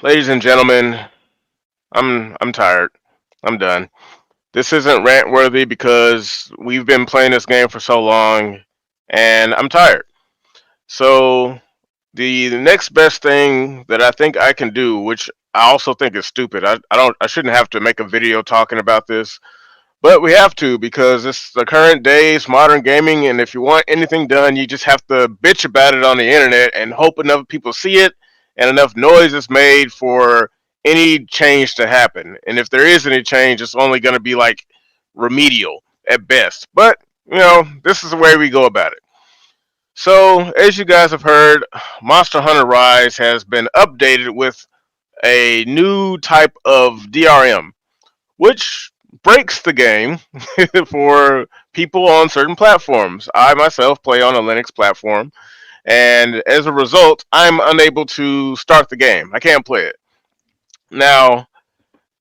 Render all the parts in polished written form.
Ladies and gentlemen, I'm tired. I'm done. This isn't rant worthy because we've been playing this game for so long and I'm tired. So the next best thing that I think I can do, which I also think is stupid. I shouldn't have to make a video talking about this, but we have to because it's the current days, modern gaming, and if you want anything done, you just have to bitch about it on the internet and hope enough people see it and enough noise is made for any change to happen. And if there is any change, it's only going to be like remedial at best. But, this is the way we go about it. So, as you guys have heard, Monster Hunter Rise has been updated with a new type of DRM, which breaks the game for people on certain platforms. I myself play on a Linux platform, and as a result, I'm unable to start the game. I can't play it. Now,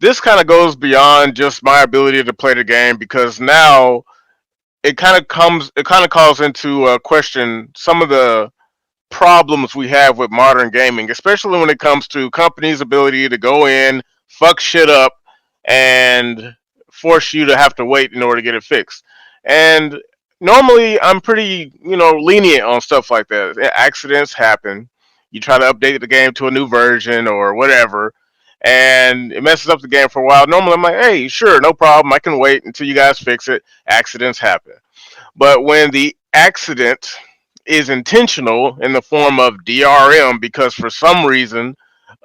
this kind of goes beyond just my ability to play the game because now it kind of calls into question some of the problems we have with modern gaming, especially when it comes to companies' ability to go in, fuck shit up, and force you to have to wait in order to get it fixed. And normally, I'm pretty, lenient on stuff like that. Accidents happen. You try to update the game to a new version or whatever, and it messes up the game for a while. Normally, I'm like, hey, sure, no problem. I can wait until you guys fix it. Accidents happen. But when the accident is intentional in the form of DRM because for some reason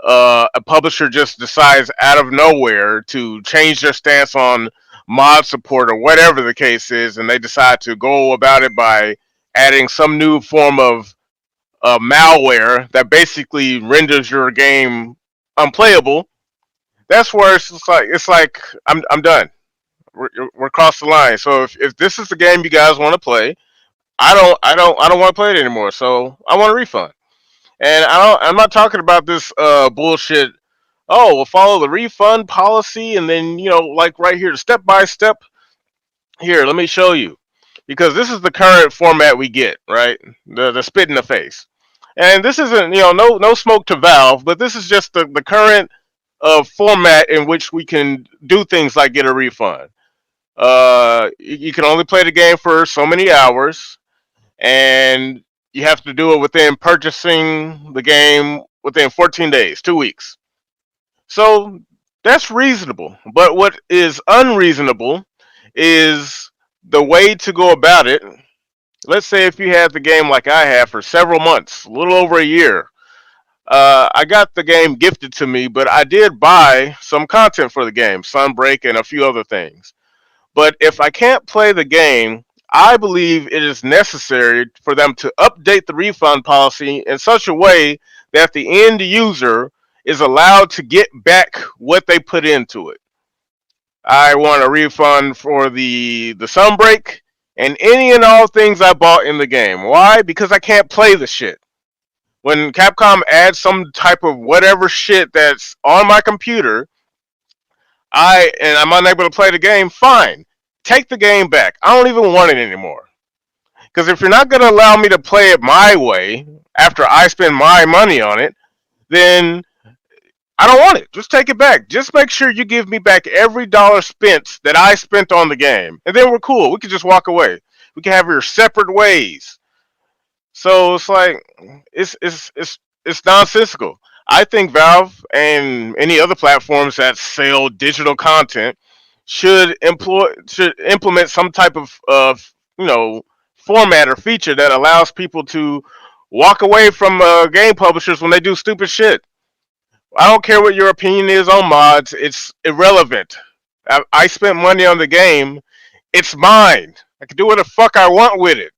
a publisher just decides out of nowhere to change their stance on mod support or whatever the case is, and they decide to go about it by adding some new form of malware that basically renders your game unplayable. That's where it's like I'm done. We're across the line. So if this is the game you guys want to play, I don't want to play it anymore. So I want a refund. And I'm not talking about this bullshit. Oh, we'll follow the refund policy, and then like right here, step by step. Here, let me show you, because this is the current format we get, right? The spit in the face, and this isn't no smoke to Valve, but this is just the current format in which we can do things like get a refund. You can only play the game for so many hours, and you have to do it within purchasing the game within 14 days, 2 weeks. So that's reasonable. But what is unreasonable is the way to go about it. Let's say if you had the game like I have for several months, a little over a year. I got the game gifted to me, but I did buy some content for the game, Sunbreak and a few other things. But if I can't play the game, I believe it is necessary for them to update the refund policy in such a way that the end user is allowed to get back what they put into it. I want a refund for the Sunbreak and any and all things I bought in the game. Why? Because I can't play the shit. When Capcom adds some type of whatever shit that's on my computer, I'm unable to play the game, fine. Take the game back. I don't even want it anymore. Because if you're not going to allow me to play it my way after I spend my money on it, then I don't want it. Just take it back. Just make sure you give me back every dollar spent that I spent on the game, and then we're cool. We can just walk away. We can have your separate ways. So it's like it's nonsensical. I think Valve and any other platforms that sell digital content should implement some type of format or feature that allows people to walk away from game publishers when they do stupid shit. I don't care what your opinion is on mods; it's irrelevant. I spent money on the game; it's mine. I can do what the fuck I want with it.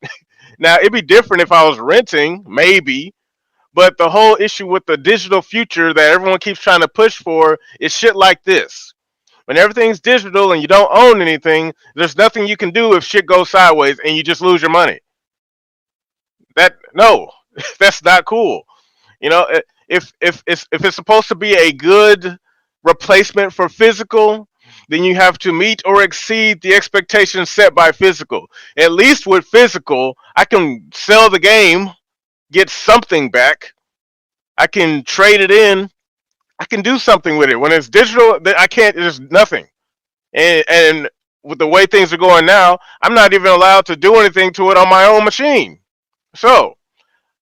Now it'd be different if I was renting, maybe, but the whole issue with the digital future that everyone keeps trying to push for is shit like this. When everything's digital and you don't own anything, there's nothing you can do if shit goes sideways and you just lose your money. That no, that's not cool. You know, if it's supposed to be a good replacement for physical, then you have to meet or exceed the expectations set by physical. At least with physical, I can sell the game, get something back. I can trade it in. I can do something with it. When it's digital, I can't. There's nothing. And with the way things are going now, I'm not even allowed to do anything to it on my own machine. So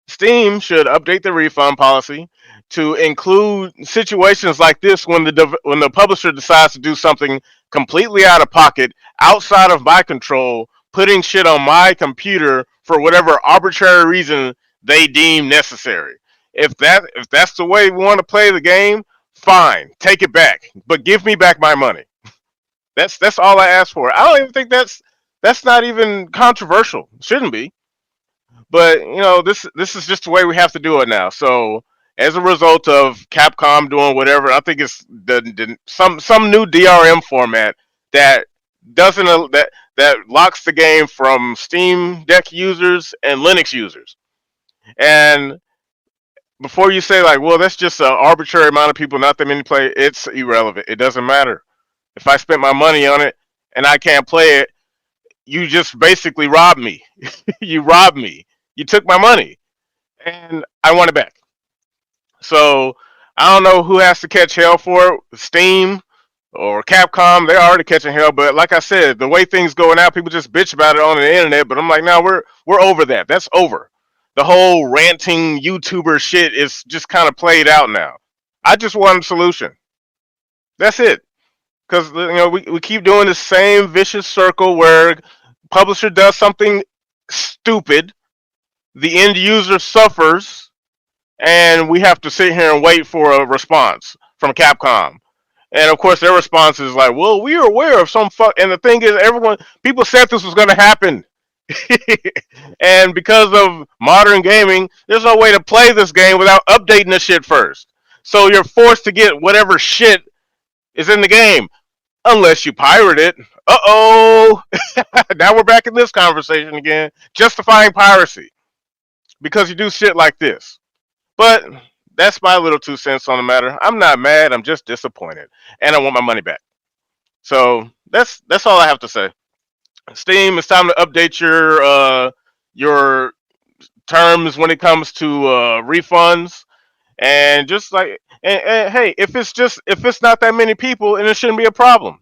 Steam should update the refund policy to include situations like this when the publisher decides to do something completely out of pocket, outside of my control, putting shit on my computer for whatever arbitrary reason they deem necessary. If that's the way we want to play the game, fine, take it back, but give me back my money. That's all I ask for. I don't even think that's not even controversial. Shouldn't be. But this is just the way we have to do it now. So as a result of Capcom doing whatever, I think it's some new DRM format that doesn't that locks the game from Steam Deck users and Linux users. And before you say like, well, that's just an arbitrary amount of people, not that many play, it's irrelevant. It doesn't matter. If I spent my money on it and I can't play it, you just basically robbed me. You robbed me. You took my money, and I want it back. So I don't know who has to catch hell for it, Steam or Capcom. They're already catching hell, but like I said, the way things go now, people just bitch about it on the internet. But I'm like, no, we're over that. That's over. The whole ranting YouTuber shit is just kind of played out now. I just want a solution. That's it. Because we keep doing the same vicious circle where publisher does something stupid, the end user suffers, and we have to sit here and wait for a response from Capcom. And of course, their response is like, "Well, we are aware of some fuck." And the thing is, people said this was going to happen, and because of modern gaming, there's no way to play this game without updating the shit first. So you're forced to get whatever shit is in the game, unless you pirate it. Uh-oh. Now we're back in this conversation again, justifying piracy because you do shit like this. But that's my little 2 cents on the matter. I'm not mad. I'm just disappointed, and I want my money back. So that's all I have to say. Steam, it's time to update your terms when it comes to refunds, and just like and hey, if it's not that many people, and it shouldn't be a problem.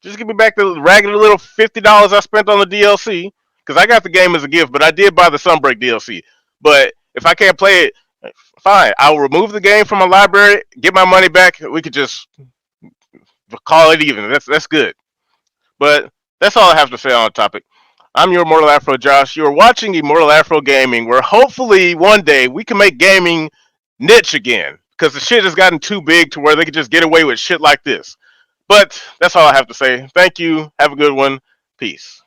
Just give me back the raggedy little $50 I spent on the DLC because I got the game as a gift, but I did buy the Sunbreak DLC. But if I can't play it, fine. I'll remove the game from my library, get my money back. We could just call it even. That's good. But that's all I have to say on the topic. I'm your Immortal Afro Josh. You're watching Immortal Afro Gaming, where hopefully one day we can make gaming niche again because the shit has gotten too big to where they could just get away with shit like this. But that's all I have to say. Thank you. Have a good one. Peace.